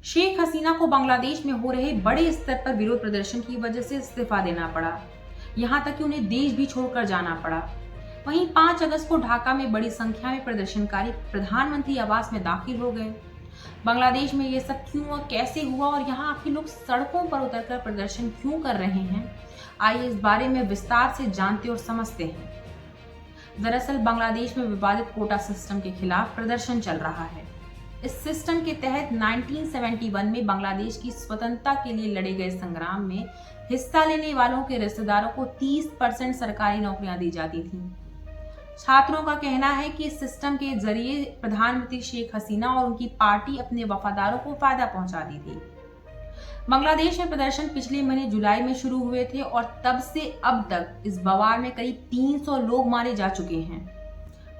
शेख हसीना को बांग्लादेश में हो रहे बड़े स्तर पर विरोध प्रदर्शन की वजह से इस्तीफा देना पड़ा। यहां तक कि उन्हें देश भी छोड़कर जाना पड़ा। वहीं 5 अगस्त को ढाका में बड़ी संख्या में प्रदर्शनकारी प्रधानमंत्री आवास में दाखिल हो गए। बांग्लादेश में ये सब क्यों और कैसे हुआ और यहाँ आखिर लोग सड़कों पर उतरकर प्रदर्शन क्यों कर रहे हैं, आइए इस बारे में विस्तार से जानते और समझते हैं। दरअसल बांग्लादेश में विवादित कोटा सिस्टम के खिलाफ प्रदर्शन चल रहा है। इस सिस्टम के तहत 1971 में बांग्लादेश की स्वतंत्रता के लिए लड़े गए संग्राम में हिस्सा लेने वालों के रिश्तेदारों को 30% सरकारी नौकरियां दी जाती थीं। छात्रों का कहना है कि इस सिस्टम के जरिए प्रधानमंत्री शेख हसीना और उनकी पार्टी अपने वफादारों को फायदा पहुंचाती थी। बांग्लादेश में प्रदर्शन पिछले महीने जुलाई में शुरू हुए थे और तब से अब तक इस बवाल में करीब 300 लोग मारे जा चुके हैं।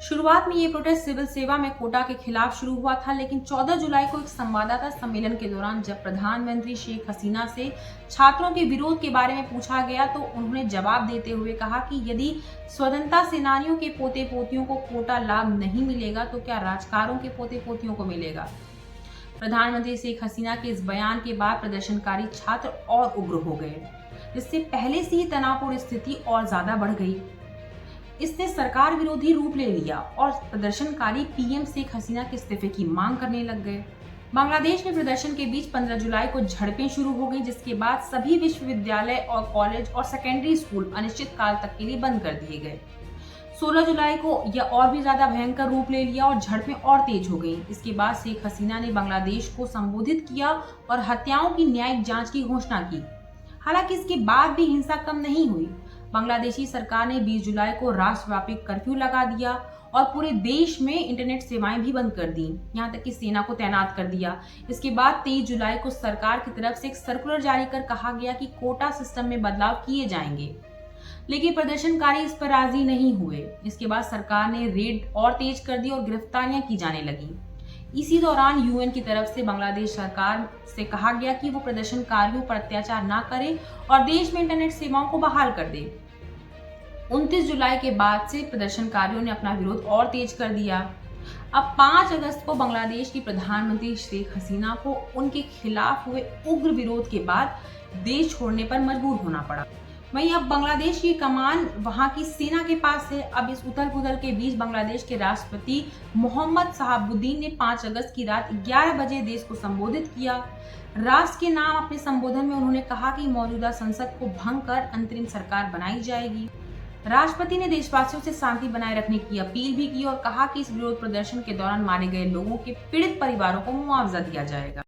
शुरुआत में ये प्रोटेस्ट सिविल सेवा में कोटा के खिलाफ शुरू हुआ था, लेकिन 14 जुलाई को एक संवाददाता सम्मेलन के दौरान जब प्रधानमंत्री शेख हसीना से छात्रों के विरोध के बारे में पूछा गया तो उन्होंने जवाब देते हुए कहा कि यदि स्वतंत्रता सेनानियों के पोते पोतियों को कोटा लाभ नहीं मिलेगा तो क्या राजकारों के पोते पोतियों को मिलेगा। प्रधानमंत्री शेख हसीना के इस बयान के बाद प्रदर्शनकारी छात्र और उग्र हो गए, जिससे पहले से ही तनावपूर्ण स्थिति और ज्यादा बढ़ गई। इसने सरकार विरोधी रूप ले लिया और प्रदर्शनकारी पीएम शेख हसीना के इस्तीफे की मांग करने लग गए। बांग्लादेश में प्रदर्शन के बीच 15 जुलाई को झड़पें शुरू हो गई, जिसके बाद सभी विश्वविद्यालय और कॉलेज और सेकेंडरी स्कूल अनिश्चित काल तक के लिए बंद कर दिए गए। 16 जुलाई को यह और भी ज्यादा भयंकर रूप ले लिया और झड़पें और तेज हो गई। इसके बाद शेख हसीना ने बांग्लादेश को संबोधित किया और हत्याओं की न्यायिक जांच की घोषणा की। हालांकि इसके बाद भी हिंसा कम नहीं हुई। बांग्लादेशी सरकार ने 20 जुलाई को राष्ट्रव्यापी कर्फ्यू लगा दिया और पूरे देश में इंटरनेट सेवाएं भी बंद कर दी, यहां तक कि सेना को तैनात कर दिया। इसके बाद 23 जुलाई को सरकार की तरफ से एक सर्कुलर जारी कर कहा गया कि कोटा सिस्टम में बदलाव किए जाएंगे, लेकिन प्रदर्शनकारी इस पर राजी नहीं हुए। इसके बाद सरकार ने रेड और तेज कर दी और गिरफ्तारियां की जाने लगी। इसी दौरान यूएन की तरफ से बांग्लादेश सरकार से कहा गया कि वो प्रदर्शनकारियों पर अत्याचार न करे और देश में इंटरनेट सेवाओं को बहाल कर दे। 29 जुलाई के बाद से प्रदर्शनकारियों ने अपना विरोध और तेज कर दिया। अब 5 अगस्त को बांग्लादेश की प्रधानमंत्री शेख हसीना को उनके खिलाफ हुए उग्र विरोध के बाद देश छोड़ने पर मजबूर होना पड़ा। वहीं अब बांग्लादेश की कमान वहां की सेना के पास है। अब इस उथल पुथल के बीच बांग्लादेश के राष्ट्रपति मोहम्मद शहाबुद्दीन ने 5 अगस्त की रात 11 बजे देश को संबोधित किया। राष्ट्र के नाम अपने संबोधन में उन्होंने कहा कि मौजूदा संसद को भंग कर अंतरिम सरकार बनाई जाएगी। राष्ट्रपति ने देशवासियों से शांति बनाए रखने की अपील भी की और कहा कि इस विरोध प्रदर्शन के दौरान मारे गए लोगों के पीड़ित परिवारों को मुआवजा दिया जाएगा।